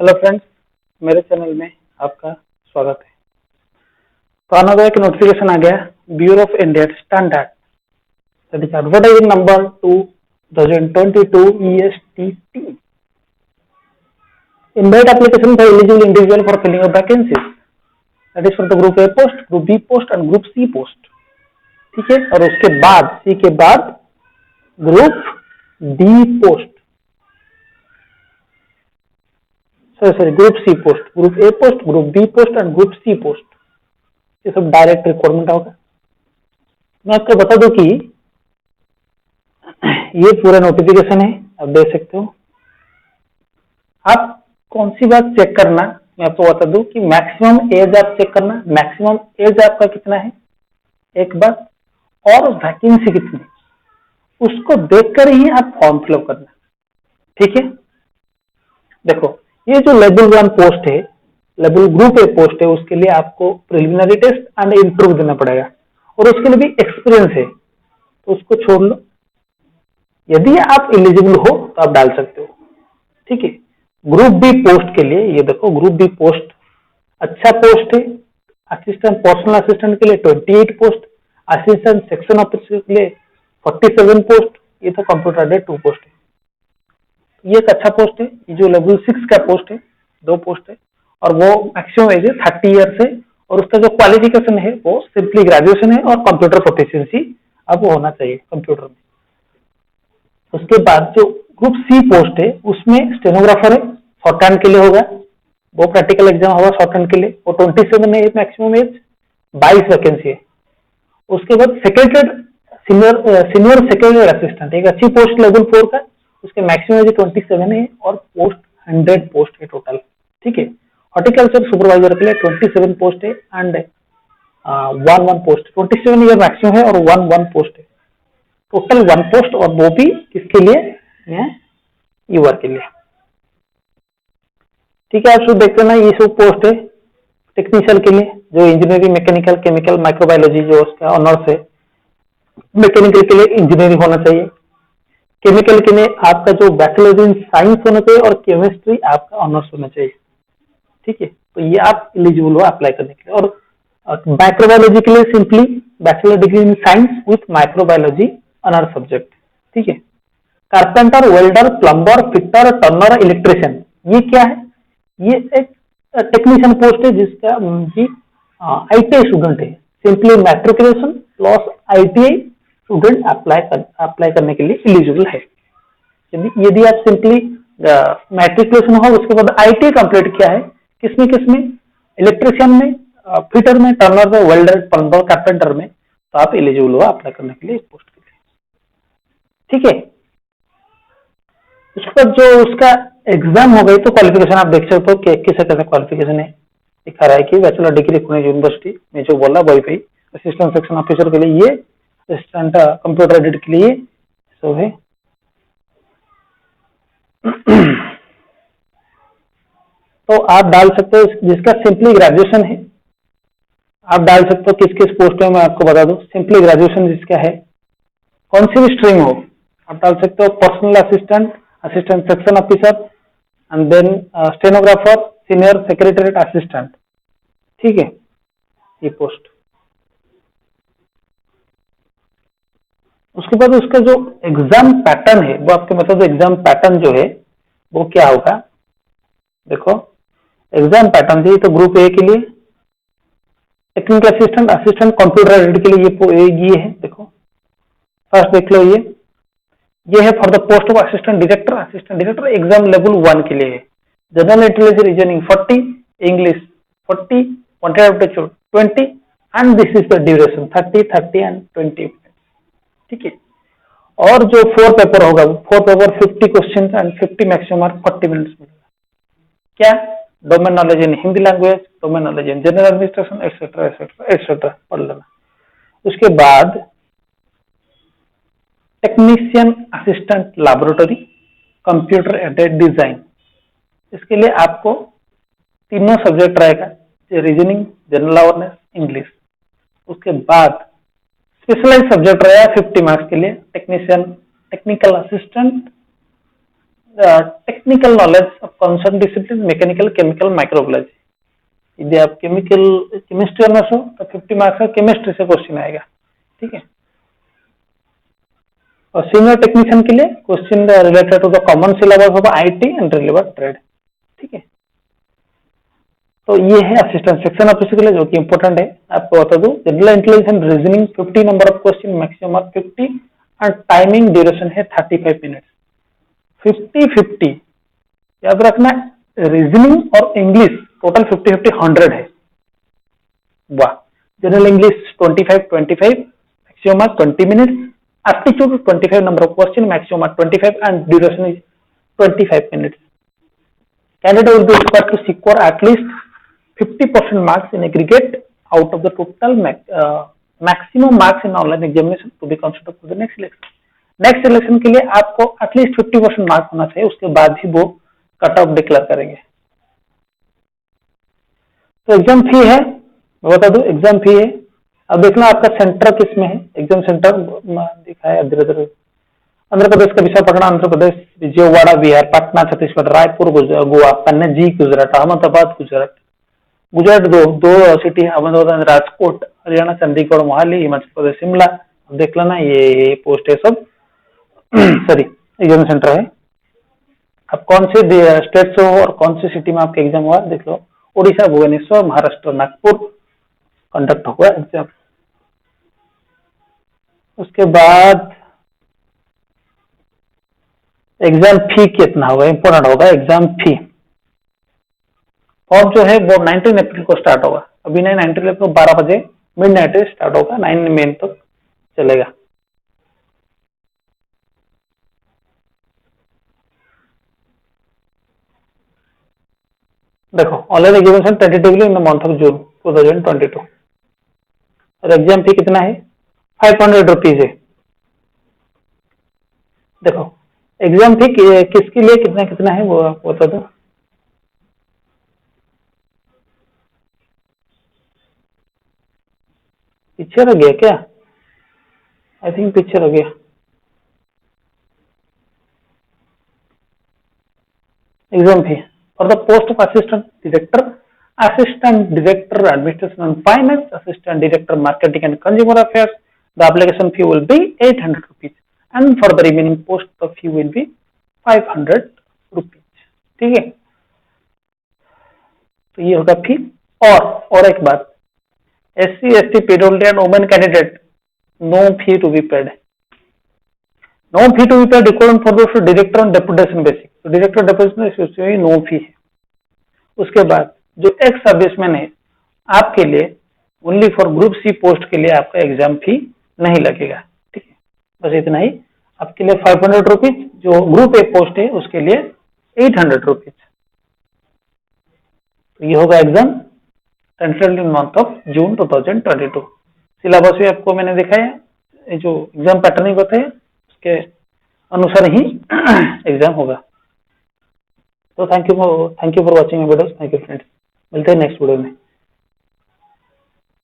Hello friends, मेरे channel में आपका स्वागत है। तो अनदर एक नोटिफिकेशन आ गया bureau of Indian standard that is advertising number 2022 ESTT invite application for eligible individual for filling of vacancies that is for the group A post, group B post and group C post। ठीक है, और उसके बाद C के बाद group D post, sorry group C post, group A post, group B post and group C post, ये सब direct requirement होगा। मैं आपको बता दूं कि ये पूरा नोटिफिकेशन है, आप देख सकते हो। आप कौन सी बात चेक करना, मैं आपको बता दूं कि मैक्सिमम एज आप चेक करना, मैक्सिमम एज आपका कितना है एक बात, और वैकेंसी कितनी, उसको देखकर ही आप फॉर्म फिलअप करना। ठीक है, देखो ये जो लेवल 1 पोस्ट है, लेवल ग्रुप ए पोस्ट है, उसके लिए आपको प्रिलिमिनरी टेस्ट एंड इंटरव्यू देना पड़ेगा और उसके लिए भी एक्सपीरियंस है, तो उसको छोड़ लो। यदि आप एलिजिबल हो तो आप डाल सकते हो। ठीक है, ग्रुप बी पोस्ट के लिए ये देखो, ग्रुप बी पोस्ट अच्छा पोस्ट है। असिस्टेंट पर्सनल असिस्टेंट के लिए 28 पोस्ट, असिस्टेंट सेक्शन ऑफिसर के लिए 47 पोस्ट, ये तो कंप्यूटर एडेड 2 पोस्ट है। ये एक अच्छा पोस्ट है। ये जो लेवल 6 का पोस्ट है, 2 पोस्ट है और वो मैक्सिमम एज है 30 ईयर से, और उसका जो क्वालिफिकेशन है वो सिंपली ग्रेजुएशन है और कंप्यूटर प्रोफिशिएंसी अब होना चाहिए कंप्यूटर में। उसके बाद जो ग्रुप सी पोस्ट है उसमें स्टेनोग्राफर है, शॉर्ट हैंड के लिए होगा, वो प्रैक्टिकल एग्जाम होगा शॉर्ट हैंड के लिए, वो 27 है मैक्सिमम एज, 22 वैकेंसी है। उसके बाद सेक्रेटरी सीनियर सेक्रेटरी असिस्टेंट, एक अच्छी पोस्ट लेवल 4 का, उसके मैक्सिमम एज 27 है और पोस्ट 100 पोस्ट है टोटल। ठीक है, हॉर्टिकल्चर सुपरवाइजर के लिए 27 पोस्ट है एंड 1 पोस्ट, 27 ईयर मैक्सिमम है और 1 पोस्ट है, टोटल 1 पोस्ट, और वो भी किसके लिए, यूआर के लिए। ठीक है, आप सब देखते ना, ये सब पोस्ट है टेक्नीशियल के लिए, जो इंजीनियरिंग मैकेनिकल केमिकल माइक्रोबायोलॉजी जो उसका ऑनर्स है। मैकेनिकल के लिए इंजीनियरिंग होना चाहिए, केमिकल के लिए आपका जो बैचलर इन साइंस होना चाहिए और केमिस्ट्री आपका ऑनर्स होना चाहिए। ठीक है, तो ये आप एलिजिबल हो अप्लाई करने के लिए। और माइक्रोबायोलॉजी के लिए simply bachelor degree in science with microbiology honour subject. ठीक है, carpenter, welder, plumber, fitter, turner, electrician, ये क्या है, ये एक टेक्नीशियन पोस्ट है जिसका ITI स्टूडेंट है, simply matriculation plus ITI student apply करने के लिए एलिजिबल है। यदि आप सिंपली मैट्रिकुलेशन हो, उसके बाद ITI कंप्लीट किया है, किसमें इलेक्ट्रिशियन में, फिटर में, टर्नर में, वेल्डर, प्लम्बर, कारपेंटर में, तो आप एलिजिबल हो अप्लाई करने के लिए इस पोस्ट के लिए। ठीक है, उसके बाद जो उसका एग्जाम हो गई तो क्वालिफिकेशन आप देख सकते हो कि किस तरह का क्वालिफिकेशन है, दिखा रहा है कि बैचलर डिग्री पुणे यूनिवर्सिटी में जो बोला वही पे, असिस्टेंट सेक्शन ऑफिसर के लिए ये, असिस्टेंट कंप्यूटर एडेड के लिए सब है। तो आप डाल सकते हो जिसका सिंपली ग्रेजुएशन है, आप डाल सकते हो किस किस पोस्ट में, मैं आपको बता दूं। सिंपली ग्रेजुएशन जिसका है, कौन सी भी स्ट्रीम हो, आप डाल सकते हो personal assistant, assistant section officer and then stenographer, senior secretariat assistant. ठीक है, ये पोस्ट। उसके बाद उसका जो एग्जाम पैटर्न है वो आपके मतलब एग्जाम पैटर्न जो है वो क्या होगा, देखो एग्जाम पैटर्न है। तो ग्रुप ए के लिए technical assistant, assistant computer aided के लिए ये है, देखो फर्स्ट देख लो, ये है for the post of assistant director. Assistant director exam level 1 के लिए है। General intelligence reasoning 40, English 40, quantitative aptitude 20 and this is the duration 30 and 20। ठीक है, और जो 4 पेपर होगा, 4 paper 50 question and 50 maximum mark 40 minutes में। क्या, domain knowledge in Hindi language, domain knowledge in general administration etcetera etcetera etcetera पढ़ लेना। उसके बाद technician assistant laboratory, computer aided design, इसके लिए आपको तीनों सब्जेक्ट रहेगा, रीजनिंग, जनरल अवेयरनेस, इंग्लिश। उसके बाद स्पेशलाइज सब्जेक्ट रहेगा 50 मार्क्स के लिए, technician technical assistant technical knowledge of concern discipline mechanical chemical microbiology. यदि आप केमिस्ट्री ऑनर्स हो तो 50 मार्क्स का केमिस्ट्री से क्वेश्चन आएगा, ठीक है। और सीनियर टेक्नीशियन के लिए question related to the common syllabus of IT and relevant trade, ठीक है। तो ये है असिस्टेंट सेक्शन ऑफिसर के लिए जो कि इंपॉर्टेंट है। आपको बता दूं general intelligence and reasoning 50 number of question, maximum 50 and timing duration है 35 मिनट्स। 50-50 याद रखना, रीजनिंग और इंग्लिश टोटल 50-50 100 है। वाह। General English 25-25, maximum 20 minutes. Aptitude 25 number of question, maximum 25 and duration is 25 minutes. Candidate will be required to secure at least 50% marks in aggregate out of the total maximum marks in online examination to be considered for the next selection. Next selection के लिए आपको at least 50% marks होना चाहिए, उसके बाद ही वो cut off declare करेंगे। तो एग्जाम फी है, मैं बता दूं एग्जाम फी है। अब देखना आपका सेंटर किस में है। एग्जाम सेंटर दिखाया इधर आंध्र प्रदेश का विशाखापट्टनम, आंध्र प्रदेश, विजयवाड़ा बिहार, पटना छत्तीसगढ़, रायपुर गोवा, पन्ना गुजरात, अहमदाबाद गुजरात। गुजरात दो सिटी, अहमदाबाद राजकोट, हरियाणा चंडीगढ़, मोहाली, हिमाचल प्रदेश शिमला। देख लेना ये पोस्ट है सब सॉरी एग्जाम सेंटर है। अब कौन से स्टेट से हो और कौन सी सिटी में आपका एग्जाम हुआ देख लो। उड़ीसा भुवनेश्वर, महाराष्ट्र नागपुर कंडक्ट हुआ एग्जाम। उसके बाद एग्जाम फी कितना होगा, इंपोर्टेंट होगा एग्जाम फी। फॉर्म जो है वो 19 अप्रैल को स्टार्ट होगा। अभी नहीं, 19 अप्रैल को 12 बजे मिडनाइट स्टार्ट होगा, 9 मई तक चलेगा। देखो online examination tentatively in the month of June 2022 और एग्जाम फी कितना है 500 रुपीज है। देखो एग्जाम फी किसके लिए कितना कितना है वो आपको बता दो। पीछे रह गया क्या, आई थिंक पीछे रह गया। Exam fee for the post of assistant director administration and finance, assistant director marketing and consumer affairs, the application fee will be 800 rupees and for the remaining post the fee will be 500 rupees, ठीक है। तो ये होगा फी। और एक बात, SC ST PWD and women candidate no fee to be paid, no fee to be paid equal for दोस्त director on deputation basic. तो डायरेक्टर डेपुटेशन नो फी है। उसके बाद जो एक्स सर्विसमैन है आपके लिए only for group C post के लिए आपका एग्जाम फी नहीं लगेगा, ठीक है। बस इतना ही आपके लिए 500 रुपीज, जो ग्रुप ए पोस्ट है उसके लिए 800 रुपीज। तो ये होगा exam tentative in month of June 2022। Syllabus भी आपको मैंने दिखाया, जो एग्जाम पैटर्न बताया के अनुसार ही एग्जाम होगा। तो thank you for watching videos. Thank you friends, मिलते हैं नेक्स्ट वीडियो में।